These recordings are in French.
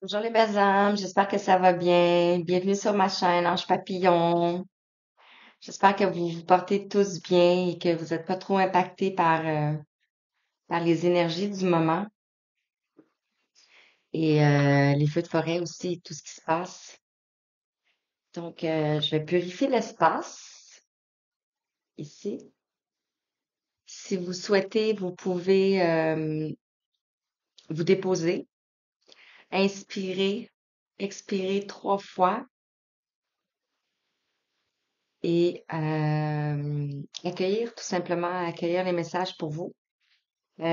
Bonjour les belles âmes, j'espère que ça va bien. Bienvenue sur ma chaîne Ange Papillon. J'espère que vous vous portez tous bien et que vous n'êtes pas trop impactés par les énergies du moment et les feux de forêt aussi, et tout ce qui se passe. Donc, je vais purifier l'espace ici. Si vous souhaitez, vous pouvez vous déposer, inspirer, expirer 3 fois et accueillir, tout simplement accueillir les messages pour vous.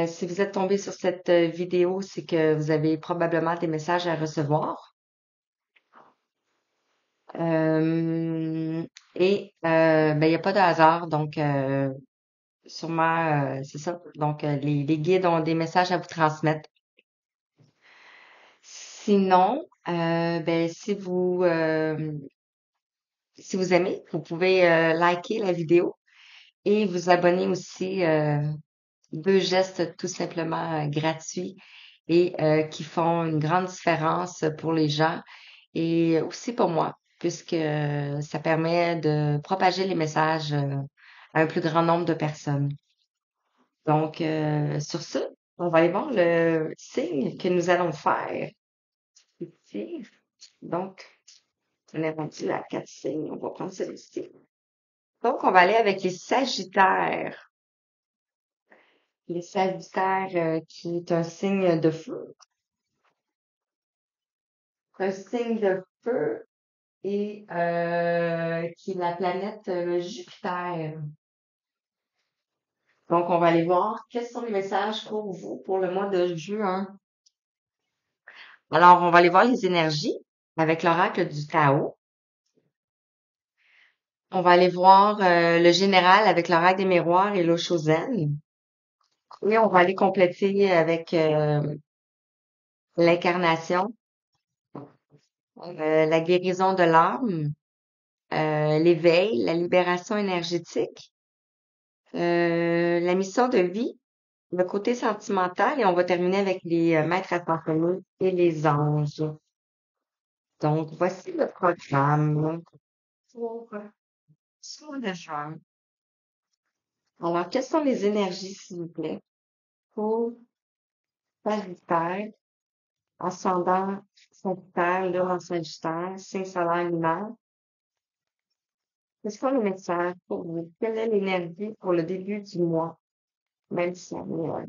Si vous êtes tombé sur cette vidéo, c'est que vous avez probablement des messages à recevoir. Euh, ben, il n'y a pas de hasard, donc sûrement, c'est ça. Donc, les guides ont des messages à vous transmettre. Sinon, ben, si vous aimez, vous pouvez liker la vidéo et vous abonner aussi. Deux gestes tout simplement gratuits et qui font une grande différence pour les gens et aussi pour moi, puisque ça permet de propager les messages à un plus grand nombre de personnes. Donc, sur ce, on va aller voir le signe que nous allons faire ici. Donc, on est rendu à 4 signes. On va prendre celui-ci. Donc, on va aller avec les Sagittaires. Les Sagittaires, qui est un signe de feu. Un signe de feu et qui est la planète Jupiter. Donc, on va aller voir quels sont les messages pour vous pour le mois de juin. Alors, on va aller voir les énergies avec l'oracle du Tao. On va aller voir le général avec l'oracle des miroirs et l'Oshozen. Et on va aller compléter avec l'incarnation, la guérison de l'âme, l'éveil, la libération énergétique, la mission de vie, le côté sentimental et on va terminer avec les maîtres ascensionnés et les anges. Donc, voici le programme pour ce mois de juin. Alors, quelles sont les énergies, s'il vous plaît, pour Sagittaire, ascendant Sagittaire, lune en Sagittaire, signe solaire lunaire? Quels sont les messages pour vous? Quelle est l'énergie pour le début du mois, même si on est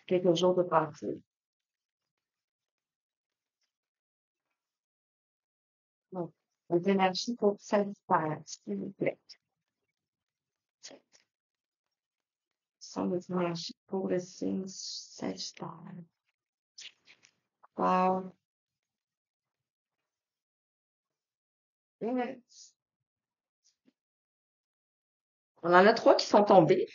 quelques jours de partie? Donc, les énergies pour Sagittaire, s'il vous plaît. Sont les énergies pour le signe Sagittaire. Wow. Yes. On en a 3 qui sont tombés.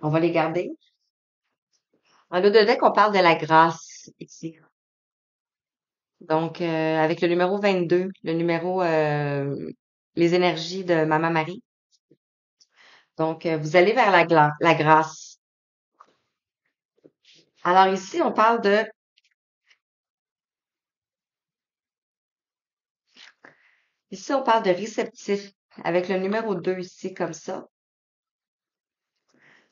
On va les garder. En l'eau de deck, on parle de la grâce ici. Donc, avec le numéro 22, le numéro, les énergies de Maman Marie. Donc, vous allez vers la grâce. Alors ici, ici, on parle de réceptif avec le numéro 2 ici, comme ça.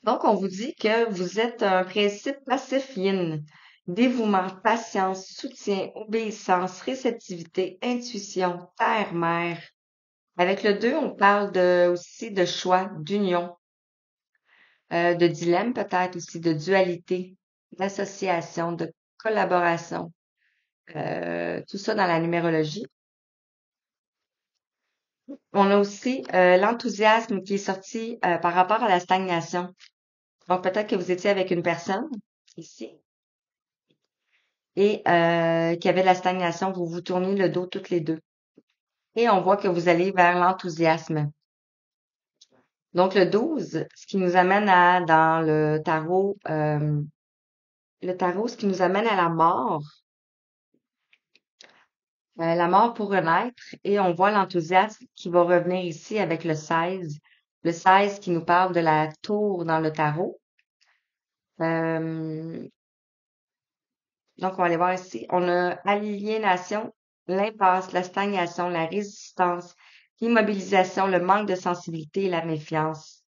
Donc, on vous dit que vous êtes un principe passif yin. Dévouement, patience, soutien, obéissance, réceptivité, intuition, terre, mère. Avec le 2, on parle aussi de choix, d'union, de dilemme peut-être aussi, de dualité, d'association, de collaboration. Tout ça dans la numérologie. On a aussi l'enthousiasme qui est sorti par rapport à la stagnation. Donc, peut-être que vous étiez avec une personne ici et qu'il y avait de la stagnation, vous vous tourniez le dos toutes les deux. Et on voit que vous allez vers l'enthousiasme. Donc le 12, ce qui nous amène dans le tarot, ce qui nous amène à la mort pour renaître, et on voit l'enthousiasme qui va revenir ici avec le 16 qui nous parle de la tour dans le tarot. Euh, Donc, on va aller voir ici. On a aliénation, l'impasse, la stagnation, la résistance, l'immobilisation, le manque de sensibilité et la méfiance.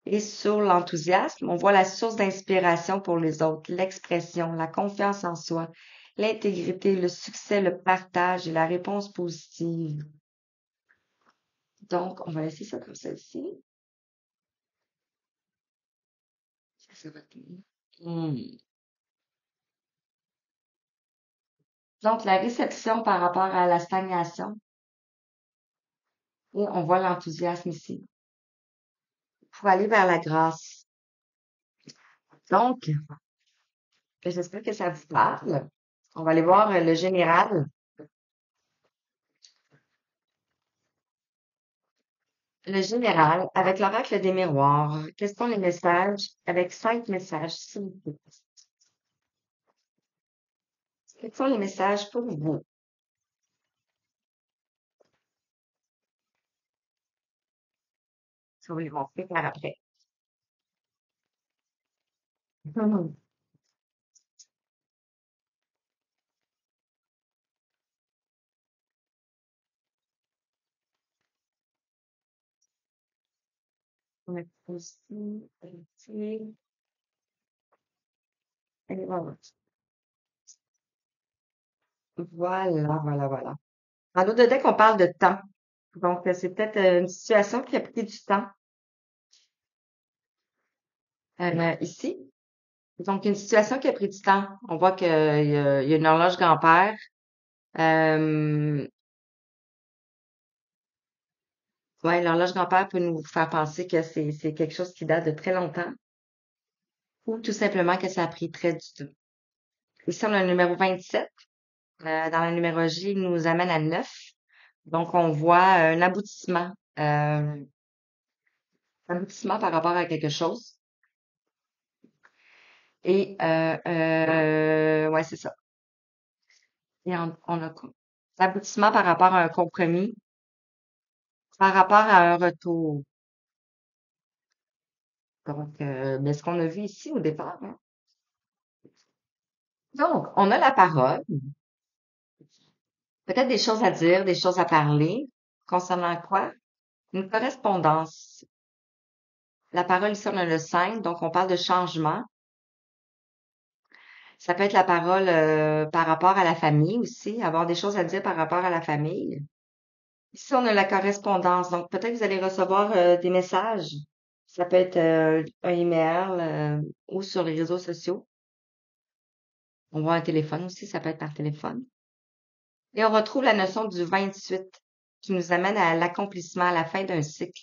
Et sur l'enthousiasme, on voit la source d'inspiration pour les autres, l'expression, la confiance en soi, l'intégrité, le succès, le partage et la réponse positive. Donc, on va laisser ça comme ça ici. Ça va être mieux. Donc, la réception par rapport à la stagnation, et on voit l'enthousiasme ici, pour aller vers la grâce. Donc, j'espère que ça vous parle. On va aller voir le général. Le général, avec l'oracle des miroirs. Quels sont les messages? Avec 5 messages, s'il vous plaît. Quels sont les messages pour vous? Ça va les montrer par après. Mhm. On a aussi, ici, et voilà. Voilà, voilà, voilà. En l'autre deck, on parle de temps. Donc, c'est peut-être une situation qui a pris du temps ici. Donc, une situation qui a pris du temps. On voit qu'il y a une horloge grand-père. Euh, ouais, l'horloge grand-père peut nous faire penser que c'est quelque chose qui date de très longtemps ou tout simplement que ça a pris très du temps. Ici, on a le numéro 27. Dans la numérologie, il nous amène à 9. Donc, on voit un aboutissement par rapport à quelque chose. Et, ouais, c'est ça. Et on a quoi? L'aboutissement par rapport à un compromis, par rapport à un retour. Donc, mais ce qu'on a vu ici au départ, hein. Donc, on a la parole, peut-être des choses à dire, des choses à parler, concernant quoi? Une correspondance. La parole ici, on a le 5, donc on parle de changement. Ça peut être la parole par rapport à la famille aussi, avoir des choses à dire par rapport à la famille. Ici, on a la correspondance, donc peut-être que vous allez recevoir des messages. Ça peut être un email ou sur les réseaux sociaux. On voit un téléphone aussi, ça peut être par téléphone. Et on retrouve la notion du 28 qui nous amène à l'accomplissement, à la fin d'un cycle,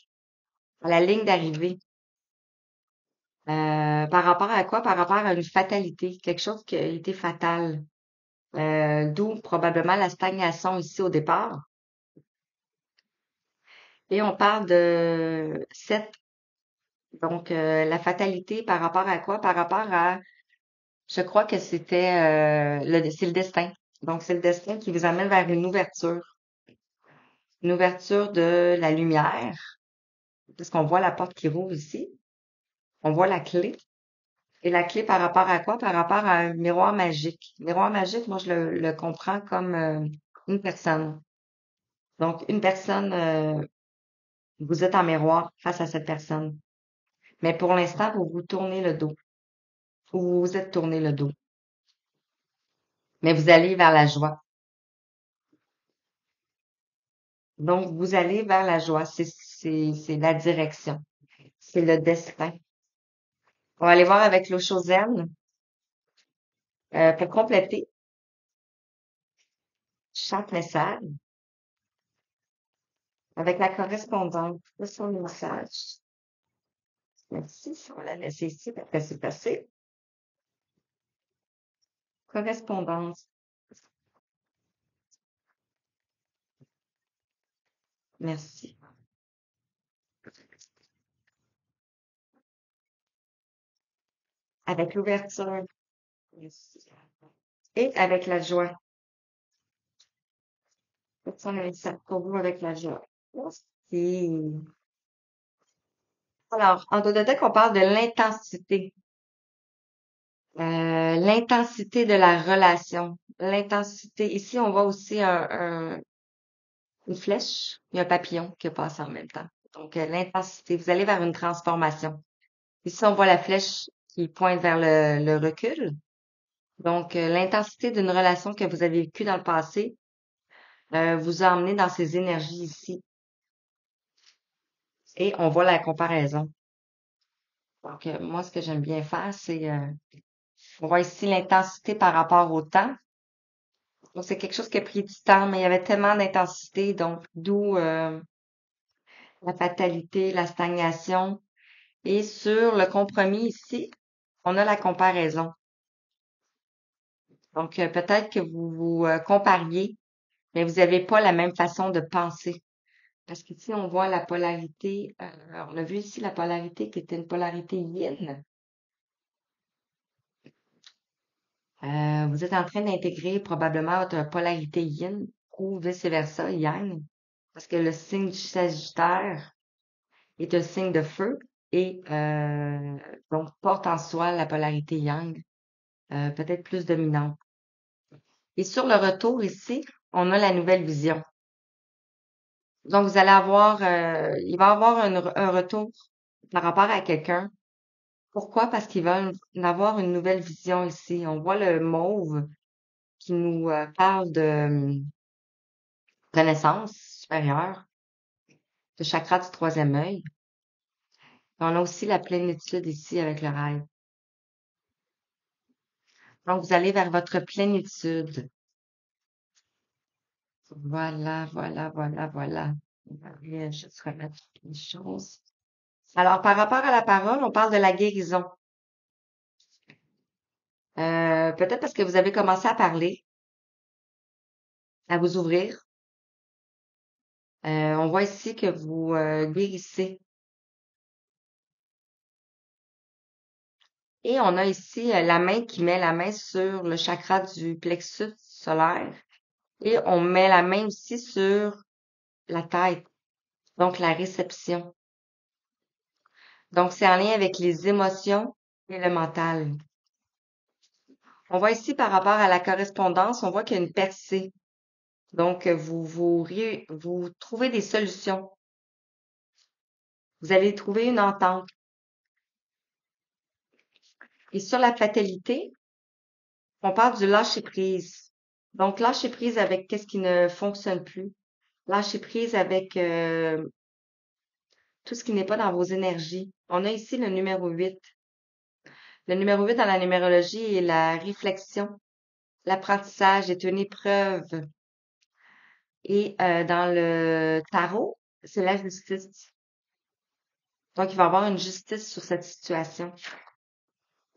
à la ligne d'arrivée. Par rapport à quoi? Par rapport à une fatalité, quelque chose qui a été fatal. D'où probablement la stagnation ici au départ. Et on parle de 7. Donc, la fatalité par rapport à quoi? Par rapport à, je crois que c'est le destin. Donc, c'est le destin qui vous amène vers une ouverture de la lumière, parce qu'on voit la porte qui rouvre ici. On voit la clé. Et la clé par rapport à quoi? Par rapport à un miroir magique. Miroir magique, moi, je le comprends comme une personne. Donc, une personne, vous êtes en miroir face à cette personne. Mais pour l'instant, vous vous tournez le dos. Vous vous êtes tourné le dos. Mais vous allez vers la joie. Donc, vous allez vers la joie. C'est la direction. C'est le destin. On va aller voir avec l'eau Zen pour compléter chaque message avec la correspondance de son message. Merci, si on la laisse ici, après c'est passé. Correspondance. Merci. Avec l'ouverture. Merci. Et avec la joie. Quels sont les messages pour vous avec la joie? Merci. Alors, en Dododeck, on parle de l'intensité. l'intensité de la relation. L'intensité. Ici, on voit aussi une flèche et un papillon qui passe en même temps. Donc, l'intensité. Vous allez vers une transformation. Ici, on voit la flèche qui pointe vers le recul. Donc, l'intensité d'une relation que vous avez vécue dans le passé vous a emmené dans ces énergies ici. Et on voit la comparaison. Donc, moi, ce que j'aime bien faire, c'est, on voit ici l'intensité par rapport au temps. Donc, c'est quelque chose qui a pris du temps, mais il y avait tellement d'intensité, donc d'où la fatalité, la stagnation. Et sur le compromis ici, on a la comparaison. Donc, peut-être que vous vous compariez, mais vous n'avez pas la même façon de penser. Parce qu'ici, on voit la polarité. On a vu ici la polarité qui était une polarité yin. Vous êtes en train d'intégrer probablement votre polarité yin ou vice-versa, yang. Parce que le signe du Sagittaire est un signe de feu et donc porte en soi la polarité yang, peut-être plus dominante. Et sur le retour ici, on a la nouvelle vision. Donc vous allez avoir, il va y avoir un retour par rapport à quelqu'un. Pourquoi? Parce qu'ils veulent avoir une nouvelle vision ici. On voit le mauve qui nous parle de connaissance supérieure, de chakra du troisième œil. On a aussi la plénitude ici avec le rêve. Donc, vous allez vers votre plénitude. Voilà, voilà, voilà, voilà. On va juste remettre les choses. Alors, par rapport à la parole, on parle de la guérison. Peut-être parce que vous avez commencé à parler, à vous ouvrir. On voit ici que vous guérissez. Et on a ici la main qui met la main sur le chakra du plexus solaire. Et on met la main aussi sur la tête, donc la réception. Donc, c'est en lien avec les émotions et le mental. On voit ici par rapport à la correspondance, on voit qu'il y a une percée. Donc, vous trouvez des solutions. Vous allez trouver une entente. Et sur la fatalité, on parle du lâcher prise. Donc, lâcher prise avec qu'est-ce qui ne fonctionne plus. Lâcher prise avec tout ce qui n'est pas dans vos énergies. On a ici le numéro 8. Le numéro 8 dans la numérologie est la réflexion. L'apprentissage est une épreuve. Et dans le tarot, c'est la justice. Donc, il va y avoir une justice sur cette situation.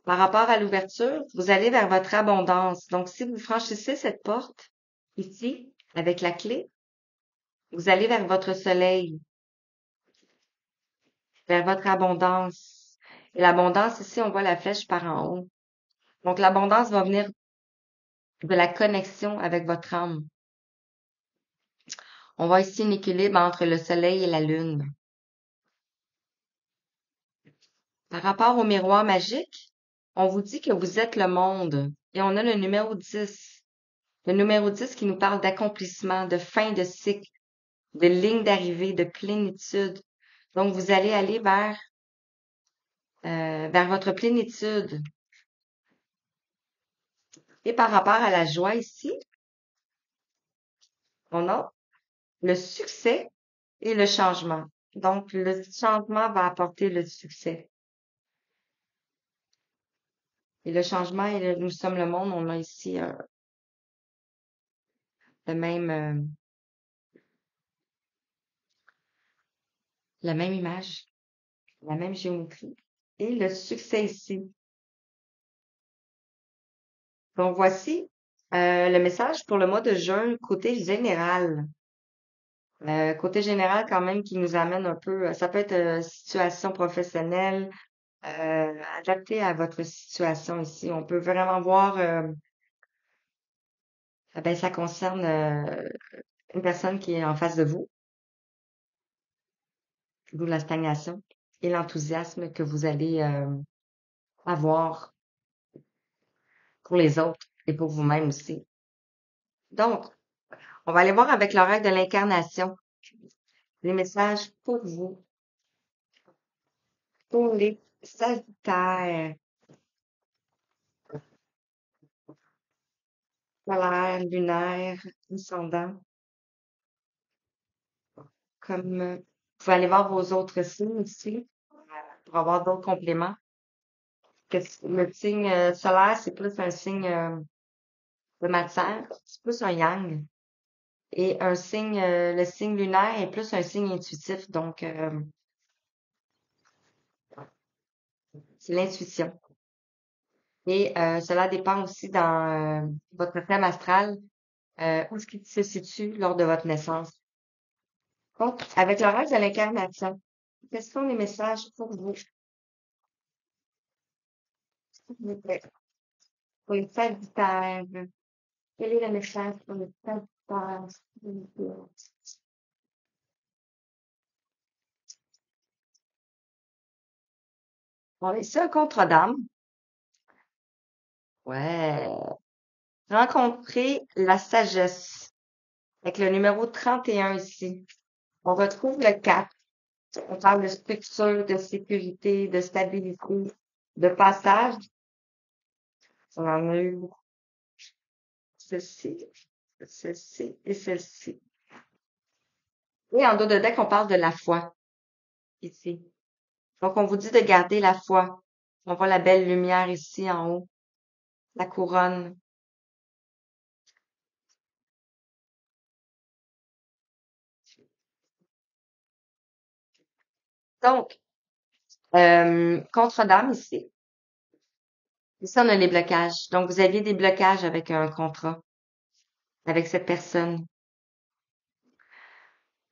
Par rapport à l'ouverture, vous allez vers votre abondance. Donc, si vous franchissez cette porte, ici, avec la clé, vous allez vers votre soleil, vers votre abondance. Et l'abondance, ici, on voit la flèche par en haut. Donc, l'abondance va venir de la connexion avec votre âme. On voit ici un équilibre entre le soleil et la lune. Par rapport au miroir magique, on vous dit que vous êtes le monde. Et on a le numéro 10. Le numéro 10 qui nous parle d'accomplissement, de fin de cycle, de ligne d'arrivée, de plénitude. Donc, vous allez aller vers votre plénitude. Et par rapport à la joie ici, on a le succès et le changement. Donc, le changement va apporter le succès. Et le changement, et nous sommes le monde, on a ici le même, la même image, la même géométrie. Et le succès ici. Donc, voici le message pour le mois de juin, côté général. Côté général, quand même, qui nous amène un peu, ça peut être situation professionnelle, adapté à votre situation ici. On peut vraiment voir, ben, ça concerne une personne qui est en face de vous, d'où la stagnation et l'enthousiasme que vous allez avoir. pour les autres et pour vous-même aussi. Donc, on va aller voir avec l'oracle de l'incarnation les messages pour vous, pour les Sagittaires, solaire, lunaire, ascendant, comme vous pouvez aller voir vos autres signes ici pour avoir d'autres compléments. Le signe solaire, c'est plus un signe de matière, c'est plus un yang. Et le signe lunaire est plus un signe intuitif, donc c'est l'intuition. Et cela dépend aussi dans votre thème astral, où est-ce qu'il se situe lors de votre naissance. Donc, avec l'horaire de l'incarnation, quels sont les messages pour vous? Pour les Sagittaires, quel est le message pour les Sagittaires? Bon, ici, un contre d'âme. Ouais. Rencontrer la sagesse. Avec le numéro 31 ici. On retrouve le 4. On parle de structure, de sécurité, de stabilité, de passage. On en a eu celle-ci, celle-ci et celle-ci. Et en dos de deck, on parle de la foi, ici. Donc, on vous dit de garder la foi. On voit la belle lumière ici en haut, la couronne. Donc, contre-dame ici. Ici, on a les blocages. Donc, vous aviez des blocages avec un contrat, avec cette personne.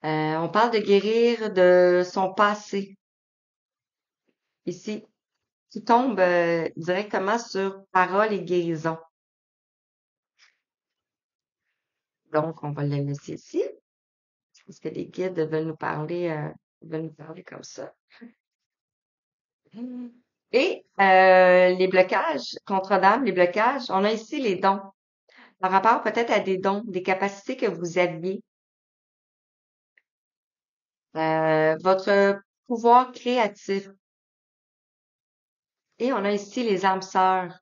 On parle de guérir de son passé, ici, qui tombe directement sur parole et guérison. Donc, on va le laisser ici. Parce que les guides veulent nous parler comme ça. Et les blocages, contre-dame, les blocages, on a ici les dons. Par rapport peut-être à des dons, des capacités que vous aviez, votre pouvoir créatif. Et on a ici les âmes sœurs,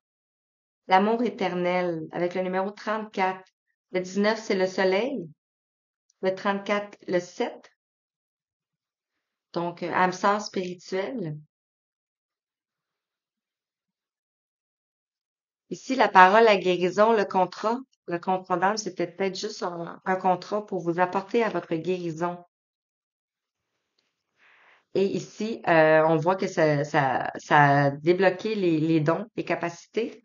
l'amour éternel, avec le numéro 34. Le 19, c'est le soleil. Le 34, le 7. Donc, âme sœur spirituelle. Ici, la parole, la guérison, le contrat d'âme, c'était peut-être juste un contrat pour vous apporter à votre guérison. Et ici, on voit que ça a débloqué les dons, les capacités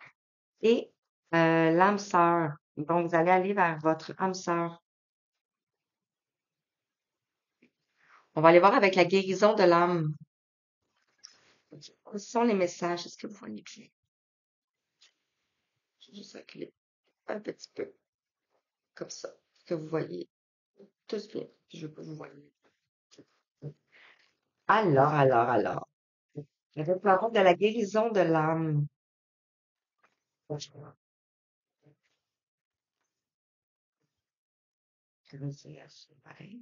et l'âme sœur. Donc, vous allez aller vers votre âme sœur. On va aller voir avec la guérison de l'âme. Quels sont les messages? Est-ce que vous voyez bien? Je vais juste reculer un petit peu, comme ça, que vous voyez tous bien. Je veux que vous voyez. Alors. Nous parlons de la guérison de l'âme. Je vais dire, c'est pareil.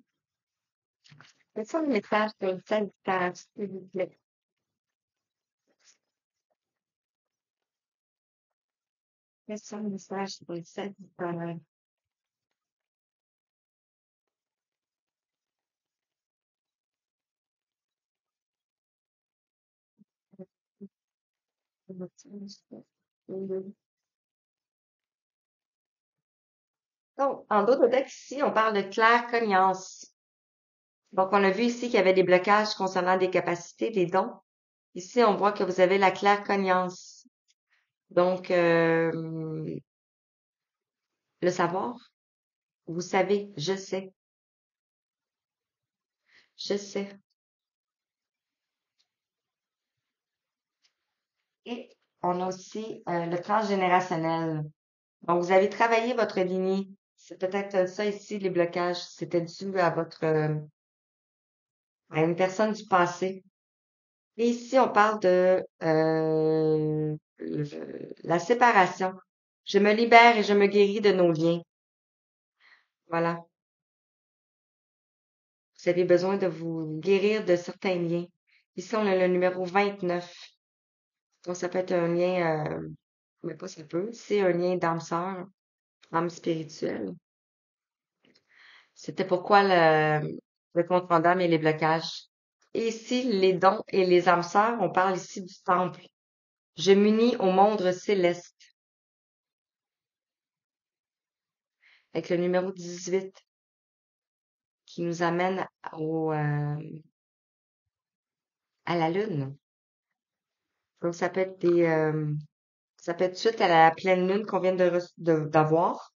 Quels sont les messages pour le Sagittaire, s'il vous plaît? Quels sont les messages pour le Sagittaire? Donc, en d'autres textes, ici, on parle de claircognance. Donc, on a vu ici qu'il y avait des blocages concernant des capacités, des dons. Ici, on voit que vous avez la claircognance. Donc, le savoir, vous savez, je sais. Et on a aussi le transgénérationnel. Donc, vous avez travaillé votre lignée. C'est peut-être ça ici, les blocages. C'était dû à une personne du passé. Et ici, on parle de la séparation. Je me libère et je me guéris de nos liens. Voilà. Vous avez besoin de vous guérir de certains liens. Ici, on a le numéro 29. Donc, ça peut être un lien, mais pas ça peut, c'est un lien d'âme sœur, âme spirituelle. C'était pourquoi le contrat d'âme et les blocages. Et ici, les dons et les âmes sœurs, on parle ici du temple. Je m'unis au monde céleste avec le numéro 18 qui nous amène à la lune. Donc, ça peut être suite à la pleine lune qu'on vient d'avoir,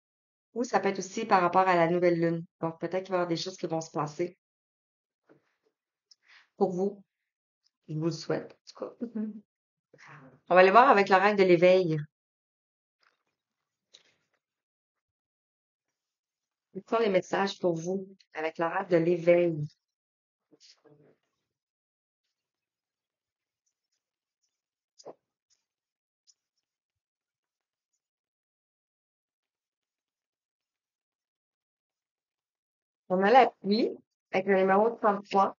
ou ça peut être aussi par rapport à la nouvelle lune. Donc, peut-être qu'il va y avoir des choses qui vont se passer pour vous. Je vous le souhaite, en tout cas. On va aller voir avec l'horaire de l'éveil. Quels sont les messages pour vous avec l'horaire de l'éveil? On a la pluie avec le numéro 33,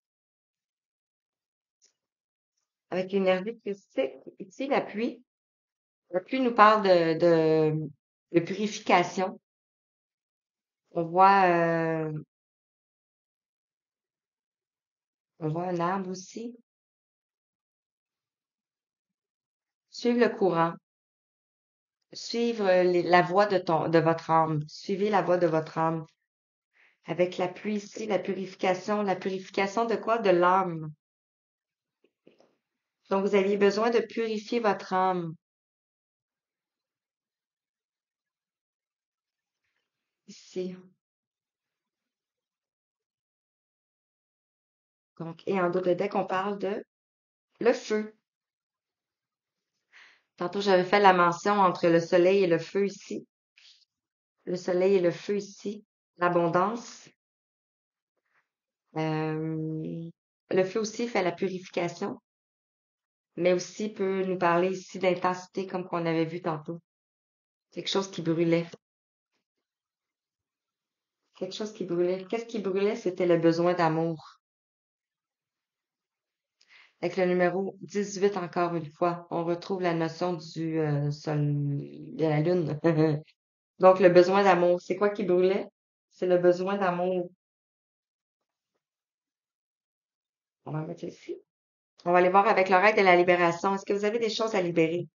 avec l'énergie christique. Ici, la pluie. La pluie nous parle de purification. On voit, euh, on voit un arbre aussi. Suivre le courant. Suivre la voie de votre âme. Suivez la voie de votre âme. Avec la pluie ici, la purification. La purification de quoi? De l'âme. Donc, vous aviez besoin de purifier votre âme. Ici. Donc, et en dos de deck, on parle de le feu. Tantôt, j'avais fait la mention entre le soleil et le feu ici. Le soleil et le feu ici. L'abondance. Le feu aussi fait la purification, mais aussi peut nous parler ici d'intensité comme qu'on avait vu tantôt. Quelque chose qui brûlait. Quelque chose qui brûlait. Qu'est-ce qui brûlait? C'était le besoin d'amour. Avec le numéro 18 encore une fois, on retrouve la notion du sol, de la lune. Donc, le besoin d'amour. C'est quoi qui brûlait? C'est le besoin d'amour. On va mettre ça ici. On va aller voir avec le règle de la libération. Est-ce que vous avez des choses à libérer?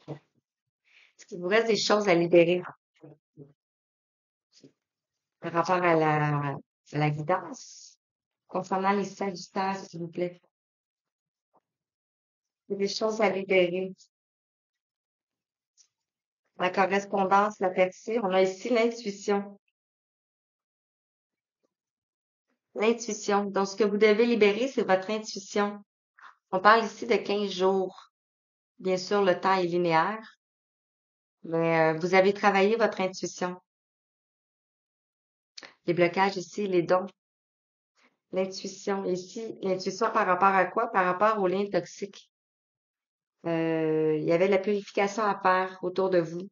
Est-ce qu'il vous reste des choses à libérer par rapport à la guidance? Concernant les sagittaires, s'il vous plaît. Il y a des choses à libérer. La correspondance, la percée. On a ici l'intuition. L'intuition. Donc, ce que vous devez libérer, c'est votre intuition. On parle ici de 15 jours. Bien sûr, le temps est linéaire, mais vous avez travaillé votre intuition. Les blocages ici, les dons, l'intuition. Ici, l'intuition par rapport à quoi? Par rapport aux liens toxiques. Il y avait de la purification à faire autour de vous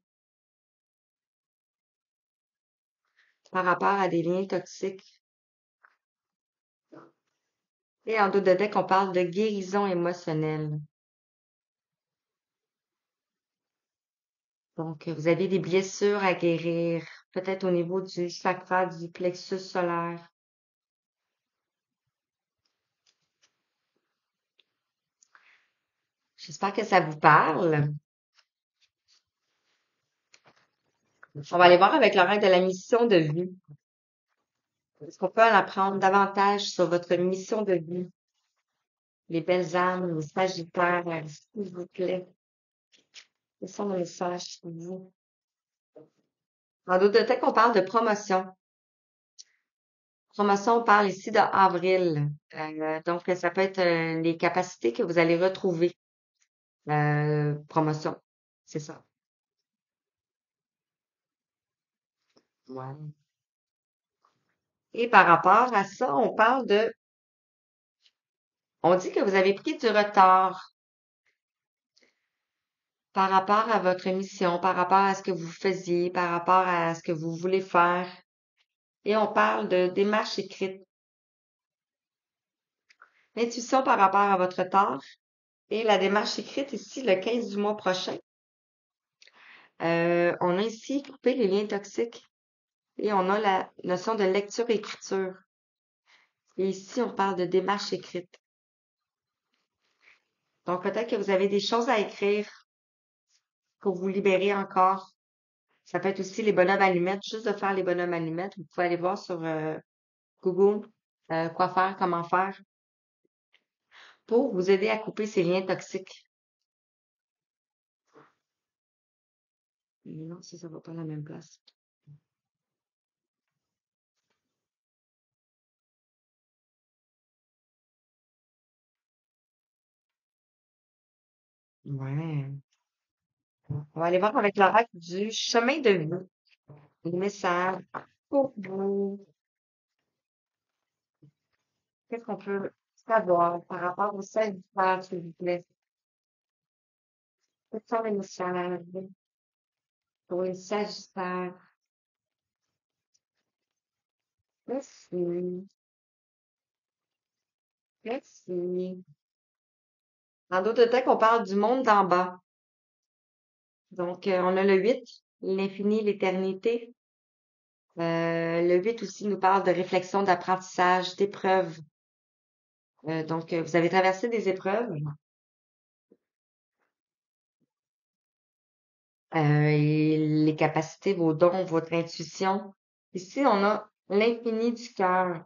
par rapport à des liens toxiques. Et en dos de deck, on parle de guérison émotionnelle. Donc, vous avez des blessures à guérir, peut-être au niveau du chakra du plexus solaire. J'espère que ça vous parle. On va aller voir avec le règle de la mission de vie. Est-ce qu'on peut en apprendre davantage sur votre mission de vie? Les belles âmes, les sagittaires, s'il vous plaît. Quels sont les messages pour vous? En d'autres de on parle de promotion. Promotion, on parle ici de avril. Donc, ça peut être les capacités que vous allez retrouver. Promotion, c'est ça. Ouais. Et par rapport à ça, on dit que vous avez pris du retard. par rapport à votre mission, par rapport à ce que vous faisiez, par rapport à ce que vous voulez faire. Et on parle de démarche écrite. L'intuition par rapport à votre tâche et la démarche écrite ici le 15 du mois prochain. On a ici coupé les liens toxiques et on a la notion de lecture-écriture. Et ici, on parle de démarche écrite. Donc, peut-être que vous avez des choses à écrire pour vous libérer encore. Ça peut être aussi les bonhommes allumettes, juste de faire les bonhommes allumettes. Vous pouvez aller voir sur Google quoi faire, comment faire pour vous aider à couper ces liens toxiques. Non, ça va pas à la même place. Ouais. On va aller voir avec l'oracle du chemin de vie. Les messages pour vous. Qu'est-ce qu'on peut savoir par rapport au Sagittaire, s'il vous plaît? Quels sont les messages pour les Sagittaires? Merci. Merci. En d'autres temps, on parle du monde d'en bas. Donc, on a le 8, l'infini, l'éternité. Le 8 aussi nous parle de réflexion, d'apprentissage, d'épreuves. Donc, vous avez traversé des épreuves et les capacités, vos dons, votre intuition. Ici, on a l'infini du cœur.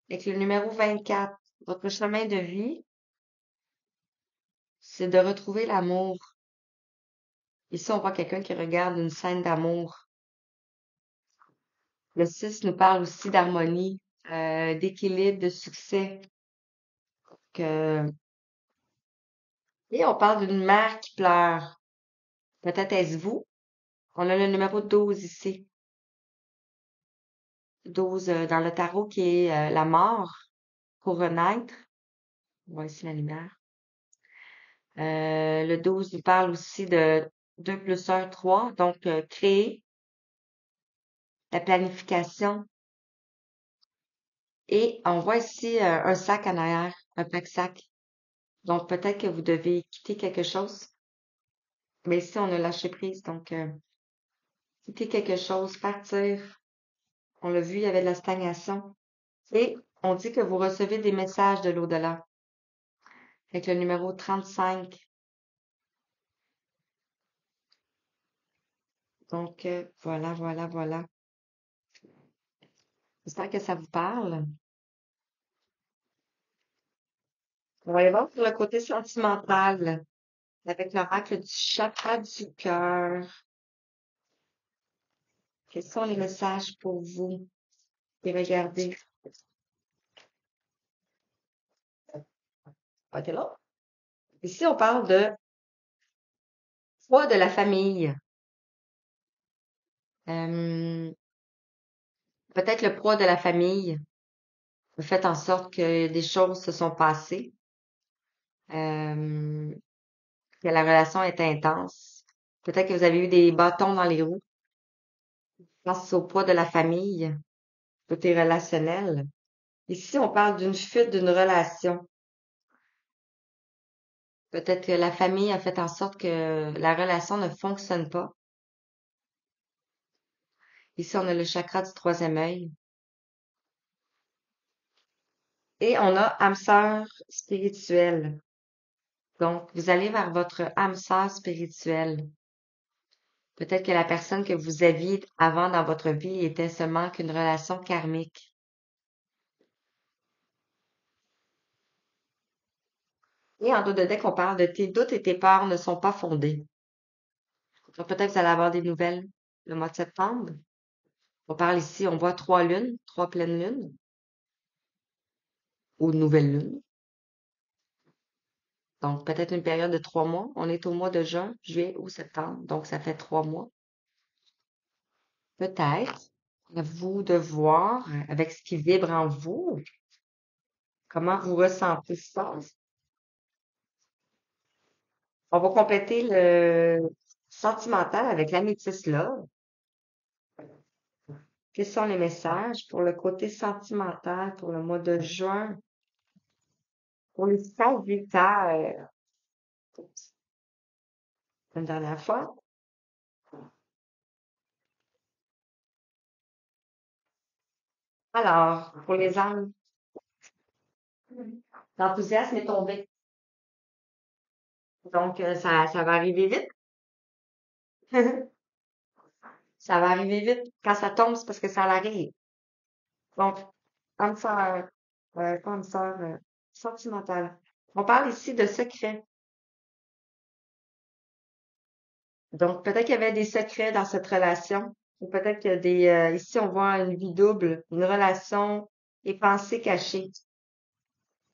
Avec le numéro 24, votre chemin de vie, c'est de retrouver l'amour. Ici, on voit quelqu'un qui regarde une scène d'amour. Le 6 nous parle aussi d'harmonie, d'équilibre, de succès. Que... Et on parle d'une mère qui pleure. Peut-être est-ce vous? On a le numéro 12 ici. 12 dans le tarot qui est la mort pour renaître. On voit ici la lumière. Le 12 nous parle aussi de 2 plus 1, 3. Donc, créer, la planification. Et on voit ici un sac en arrière, un pack-sac. Donc, peut-être que vous devez quitter quelque chose. Mais ici, on a lâché prise. Donc, quitter quelque chose, partir. On l'a vu, il y avait de la stagnation. Et on dit que vous recevez des messages de l'au-delà. Avec le numéro 35. Donc, voilà, voilà, voilà. J'espère que ça vous parle. On va aller voir pour le côté sentimental. Avec l'oracle du chakra du cœur. Quels sont les messages pour vous? Et regardez. OK, là. Ici, on parle de poids de la famille. Euh, peut-être le poids de la famille. Faites en sorte que des choses se sont passées, euh, que la relation est intense. Peut-être que vous avez eu des bâtons dans les roues face au poids de la famille, côté relationnel. Ici, on parle d'une fuite d'une relation. Peut-être que la famille a fait en sorte que la relation ne fonctionne pas. Ici, on a le chakra du troisième œil. Et on a âme sœur spirituelle. Donc, vous allez vers votre âme sœur spirituelle. Peut-être que la personne que vous aviez avant dans votre vie était seulement qu'une relation karmique. Et en dos de deck, on parle de tes doutes et tes peurs ne sont pas fondés. Donc, peut-être que vous allez avoir des nouvelles le mois de septembre. On parle ici, on voit 3 lunes, 3 pleines lunes, ou nouvelles lunes. Donc, peut-être une période de 3 mois. On est au mois de juin, juillet ou septembre. Donc, ça fait 3 mois. Peut-être à vous de voir avec ce qui vibre en vous, comment vous ressentez ça. On va compléter le sentimental avec l'améthyste là. Quels sont les messages pour le côté sentimental pour le mois de juin? Pour les Sagittaires, une dernière fois. Alors, pour les âmes, l'enthousiasme est tombé. Donc, ça va arriver vite. Ça va arriver vite. Quand ça tombe, c'est parce que ça arrive. Donc, âme sœur, âme sœur sentimentale. On parle ici de secrets. Donc, peut-être qu'il y avait des secrets dans cette relation. Ou peut-être qu'il y a ici, on voit une vie double, une relation et pensée cachée.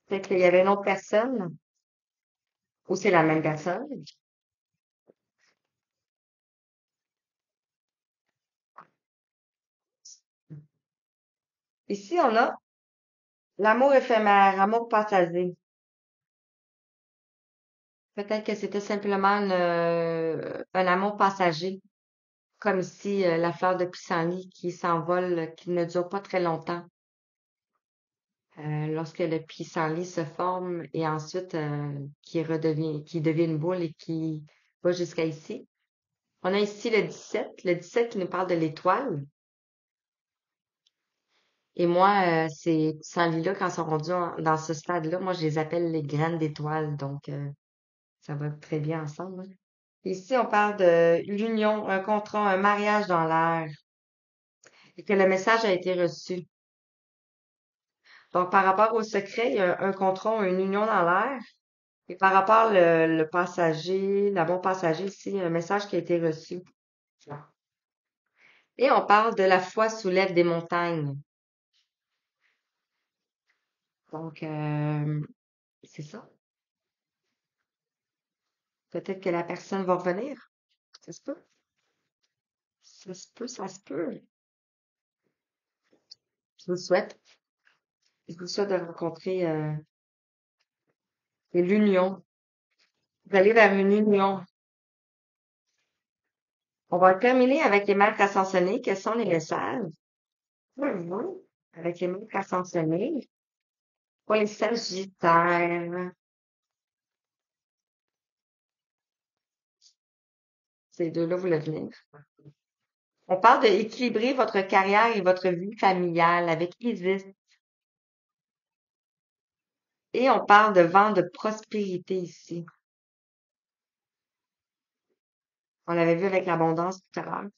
Peut-être qu'il y avait une autre personne, ou c'est la même personne. Ici, on a l'amour éphémère, amour passager. Peut-être que c'était simplement un amour passager, comme ici, la fleur de pissenlit qui s'envole, qui ne dure pas très longtemps. Lorsque le pissenlit se forme et ensuite qui devient une boule et qui va jusqu'à ici. On a ici le 17 qui nous parle de l'étoile. Et moi, ces pissenlits-là, quand ils sont rendus dans ce stade-là, moi, je les appelle les graines d'étoiles. Donc, ça va très bien ensemble, hein. Ici, on parle de l'union, un contrat, un mariage dans l'air, et que le message a été reçu. Donc, par rapport au secret, il y a un contrat, une union dans l'air. Et par rapport le passager, l'amour passager, ici, il y a un message qui a été reçu. Et on parle de la foi soulève des montagnes. Donc, c'est ça. Peut-être que la personne va revenir. Ça se peut. Ça se peut, ça se peut. Je vous le souhaite. Je vous souhaite de rencontrer l'union. D'aller vers une union. On va terminer avec les marques ascensionnées. Quels sont les messages? Mhm. Avec les marques ascensionnées. Pour les sagittaires. Ces deux-là voulaient venir. On parle d'équilibrer votre carrière et votre vie familiale avec Isis. Et on parle de vent de prospérité ici. On l'avait vu avec l'abondance tout à l'heure.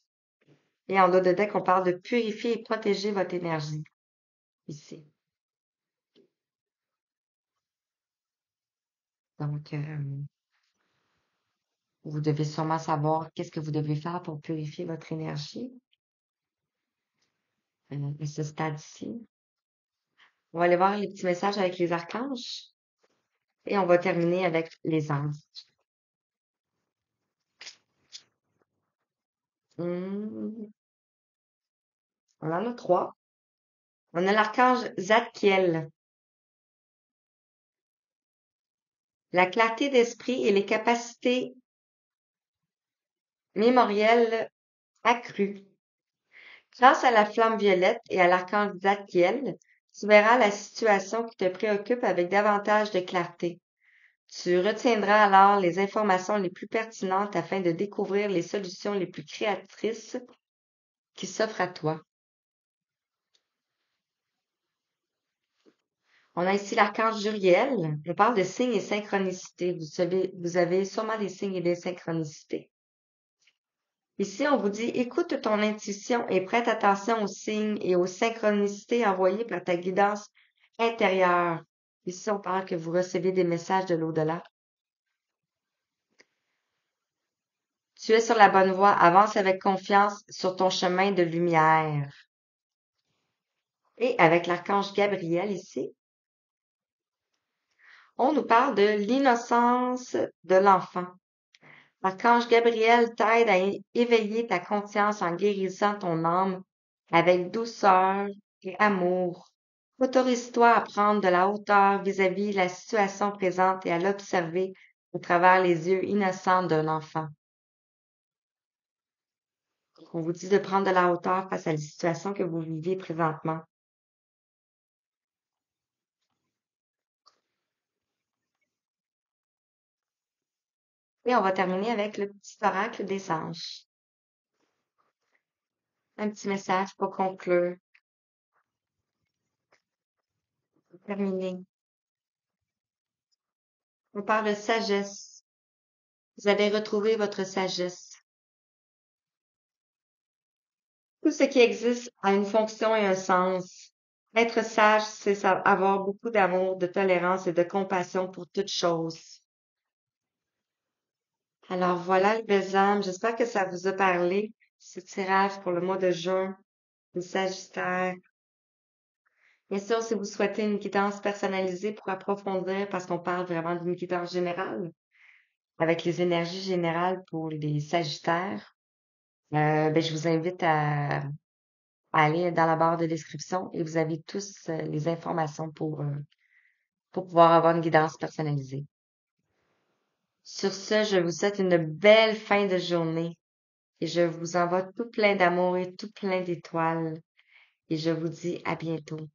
Et en dos de deck, on parle de purifier et protéger votre énergie ici. Donc, vous devez sûrement savoir qu'est-ce que vous devez faire pour purifier votre énergie à ce stade-ci. On va aller voir les petits messages avec les archanges et on va terminer avec les anges. Hmm, on en a trois. On a l'archange Zadkiel, la clarté d'esprit et les capacités mémorielles accrues. Grâce à la flamme violette et à l'archange Zadkiel, tu verras la situation qui te préoccupe avec davantage de clarté. Tu retiendras alors les informations les plus pertinentes afin de découvrir les solutions les plus créatrices qui s'offrent à toi. On a ici l'archange Juriel. On parle de signes et synchronicité. Vous avez sûrement des signes et des synchronicités. Ici, on vous dit, écoute ton intuition et prête attention aux signes et aux synchronicités envoyées par ta guidance intérieure. Ici, on parle que vous recevez des messages de l'au-delà. Tu es sur la bonne voie. Avance avec confiance sur ton chemin de lumière. Et avec l'archange Gabriel ici, on nous parle de l'innocence de l'enfant. L'archange Gabriel t'aide à éveiller ta conscience en guérissant ton âme avec douceur et amour. Autorise-toi à prendre de la hauteur vis-à-vis la situation présente et à l'observer au travers les yeux innocents d'un enfant. On vous dit de prendre de la hauteur face à la situation que vous vivez présentement. Et on va terminer avec le petit oracle des anges. Un petit message pour conclure, pour terminer. On parle de sagesse. Vous allez retrouver votre sagesse. Tout ce qui existe a une fonction et un sens. Être sage, c'est avoir beaucoup d'amour, de tolérance et de compassion pour toute chose. Alors voilà, les belles âmes, j'espère que ça vous a parlé, ce tirage pour le mois de juin, le Sagittaire. Bien sûr, si vous souhaitez une guidance personnalisée pour approfondir, parce qu'on parle vraiment d'une guidance générale, avec les énergies générales pour les Sagittaires, ben, je vous invite à aller dans la barre de description et vous avez tous les informations pour pouvoir avoir une guidance personnalisée. Sur ce, je vous souhaite une belle fin de journée et je vous envoie tout plein d'amour et tout plein d'étoiles et je vous dis à bientôt.